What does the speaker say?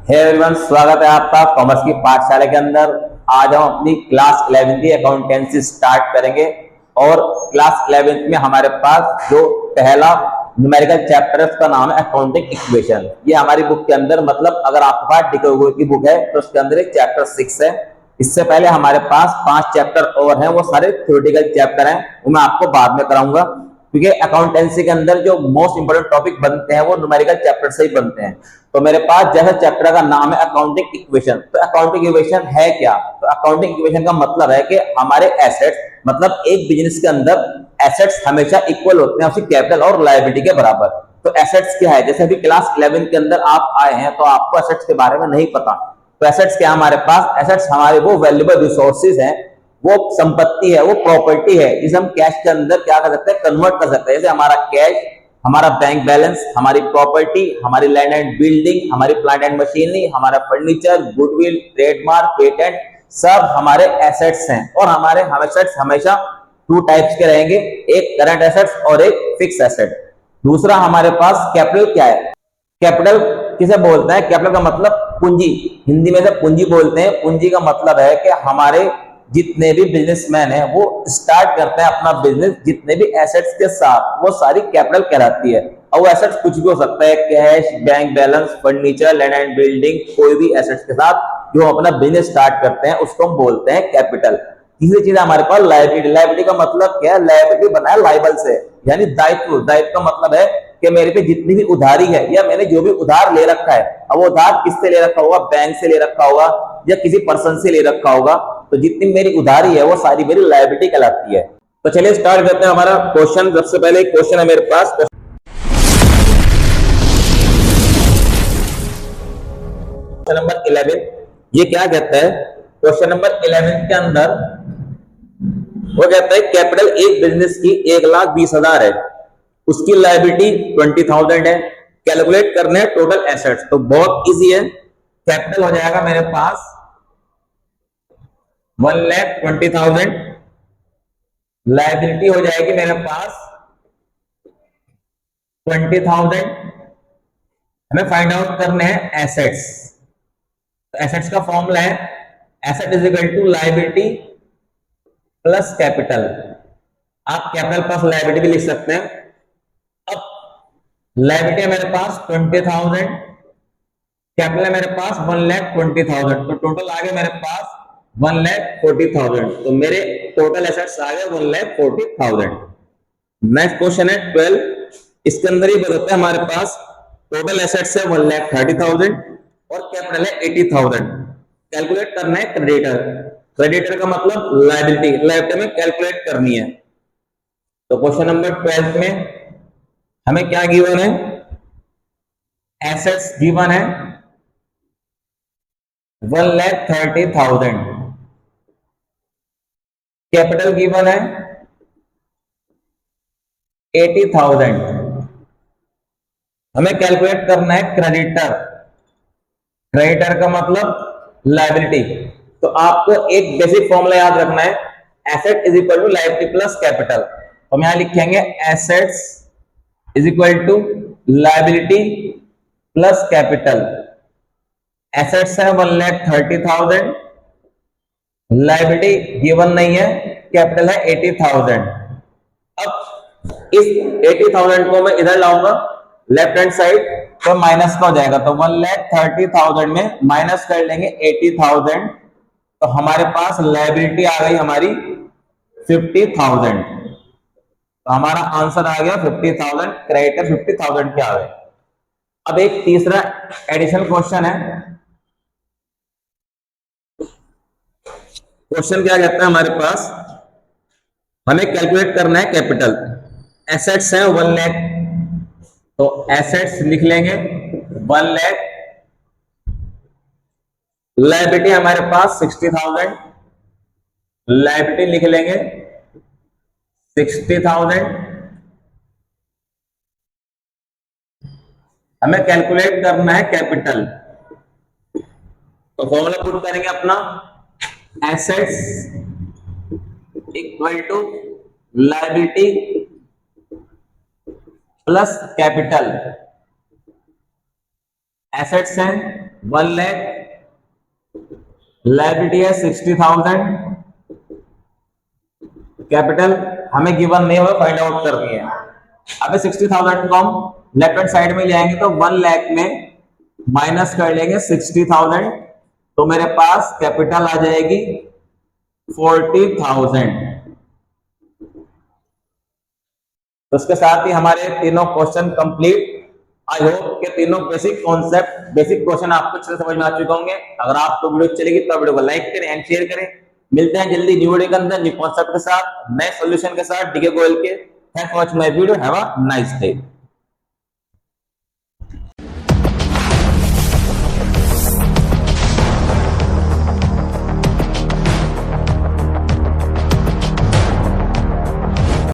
Hey everyone, स्वागत है आपका कॉमर्स की पाठशाला के अंदर। आज हम अपनी क्लास 11वीं की अकाउंटेंसी स्टार्ट करेंगे और क्लास 11वीं में हमारे पास जो पहला न्यूमेरिकल चैप्टर है उसका नाम है अकाउंटिंग इक्वेशन। ये हमारी बुक के अंदर, मतलब अगर आपके पास डिकोगो की बुक है तो उसके अंदर एक चैप्टर 6 है। इससे पहले हमारे पास 5 चैप्टर और हैं, वो सारे थ्योरेटिकल चैप्टर हैं, वो मैं आपको बाद में कराऊंगा, क्योंकि अकाउंटेंसी के अंदर जो मोस्ट इंपोर्टेंट टॉपिक बनते हैं वो न्यूमेरिकल चैप्टर से ही बनते हैं। तो मेरे पास जैसा चैप्टर का नाम है अकाउंटिंग इक्वेशन, तो अकाउंटिंग इक्वेशन है क्या? तो अकाउंटिंग इक्वेशन का मतलब है कि हमारे एसेट्स, मतलब एक बिजनेस के अंदर एसेट्स हमेशा इक्वल होते हैं उसकी कैपिटल और लायबिलिटी के बराबर। तो एसेट्स क्या है? जैसे अभी क्लास 11 के अंदर आप आए हैं तो आपको एसेट्स के बारे में नहीं पता। तो एसेट्स क्या है हमारे पास? एसेट्स हमारे वो वैल्यूएबल रिसोर्सेज हैं, वो संपत्ति है, वो प्रॉपर्टी है जिसे हम कैश के अंदर क्या कर सकते हैं, कन्वर्ट कर सकते हैं। जैसे हमारा कैश, हमारा बैंक बैलेंस, हमारी प्रॉपर्टी, हमारी लैंड एंड बिल्डिंग, हमारी प्लांट एंड मशीनरी, हमारा फर्नीचर, गुडविल, ट्रेडमार्क, पेटेंट, सब हमारे एसेट्स हैं। और हमारे एसेट्स हमेशा टू टाइप्स के रहेंगे, एक करंट एसेट्स और एक फिक्स एसेट। दूसरा हमारे पास कैपिटल क्या है? कैपिटल किसे बोलते हैं? कैपिटल का मतलब पूंजी, हिंदी में से पूंजी बोलते हैं। पूंजी का मतलब है कि हमारे जितने भी बिजनेसमैन हैं वो स्टार्ट करते हैं अपना बिजनेस जितने भी एसेट्स के साथ, वो सारी कैपिटल कहलाती है। और वो एसेट्स कुछ भी हो सकता है, cash, bank balance, furniture, land and building, कोई भी एसेट्स के साथ जो अपना बिजनेस स्टार्ट करते हैं उसको हम बोलते हैं कैपिटल। तीसरी चीज हमारे पास लायबिलिटी। लायबिलिटी का मतलब क्या है? लायबिलिटी बना है लाइबल से, यानी दायित्व। दायित्व का मतलब है कि मेरे पे जितनी भी उधारी है या मैंने जो भी उधार ले रखा है, अब वो उधार किससे ले रखा होगा? बैंक से ले रखा होगा या किसी पर्सन से ले रखा होगा। तो जितनी मेरी उधारी है वो सारी मेरी लायबिलिटी कहलाती है। तो चलिए स्टार्ट करते हैं हमारा क्वेश्चन। सबसे पहले एक क्वेश्चन है मेरे पास, क्वेश्चन नंबर 11। ये क्या कहता है? क्वेश्चन नंबर 11 के अंदर वो कहता है कैपिटल एक बिजनेस की 1,20,000 है, उसकी लायबिलिटी 20,000 है, कैलकुलेट करने हैं टोटल एसेट्स। तो बहुत इजी है। कैपिटल हो जाएगा मेरे पास 1,20,000, लायबिलिटी हो जाएगी मेरे पास 20,000। हमें फाइंड आउट करने हैं एसेट्स। तो एसेट्स का फॉर्मूला है asset is equal to liability plus capital. आप कैपिटल प्लस लायबिलिटी भी लिख सकते हैं। अब लायबिलिटी है मेरे पास 20,000, कैपिटल है मेरे पास 1,20,000, तो टोटल आ गया मेरे पास 1,40,000। तो मेरे टोटल एसेट्स आ गए 1,40,000। नेक्स्ट क्वेश्चन है 12। इसके अंदर ही बताते हैं हमारे पास टोटल एसेट्स है 1,30,000 और कैपिटल है 80,000। कैलकुलेट करना है क्रेडिटर। क्रेडिटर का मतलब लायबिलिटी, लायबिलिटी में कैलकुलेट करनी है। तो क्वेश्चन नंबर 12 में हमें क्या गिवन है? एसेट्स गिवन है 1,30,000, कैपिटल गिवन है 80,000। हमें कैलकुलेट करना है क्रेडिटर। क्रेडिटर का मतलब लायबिलिटी। तो आपको एक बेसिक फॉर्मूला याद रखना है, asset is equal to liability plus capital. तो हम यहां लिखेंगे assets is equal to liability plus capital. Assets है 1,30,000, लायबिलिटी गिवन नहीं है, कैपिटल है 80,000। अब इस 80,000 को मैं इधर लाऊंगा लेफ्ट हैंड साइड, तो माइनस का हो जाएगा। तो 1,30,000 में माइनस कर लेंगे 80,000, तो हमारे पास लायबिलिटी आ गई हमारी 50,000। तो हमारा आंसर आ गया 50,000, क्रेडिटर 50,000 के आ गए। अब एक तीसरा एडिशनल क्वेश्चन है। क्वेश्चन क्या कहता है हमारे पास? हमें कैलकुलेट करना है कैपिटल। एसेट्स है 1 लाख, तो एसेट्स लिख लेंगे 1 लाख। लायबिलिटी हमारे पास 60,000, लायबिलिटी लिख लेंगे 60,000। हमें कैलकुलेट करना है कैपिटल। तो फॉर्मूला पुट करेंगे अपना, assets equal to liability plus capital. Assets हैं 1 लाख, लायबिलिटी है 60,000, कैपिटल हमें गिवन नहीं हुआ, फाइंड आउट करनी है। अब 60,000 को हम लेफ्ट हैंड साइड में ले आएंगे तो 1 लाख में माइनस कर लेंगे 60,000, तो मेरे पास कैपिटल आ जाएगी 40,000। तो उसके साथ ही हमारे तीनों क्वेश्चन कंप्लीट। आई होप के तीनों बेसिक कॉन्सेप्ट, बेसिक क्वेश्चन आपको अच्छे से समझ में आ चुके होंगे। अगर आपको वीडियो चलेगी तो वीडियो को लाइक करें एंड शेयर करें। मिलते हैं जल्दी न्यू वीडियो के अंदर, न्यू कॉन्सेप्ट के साथ, नए सॉल्यूशन के साथ डीके गोयल के। Thanks for watching my video, have a nice day.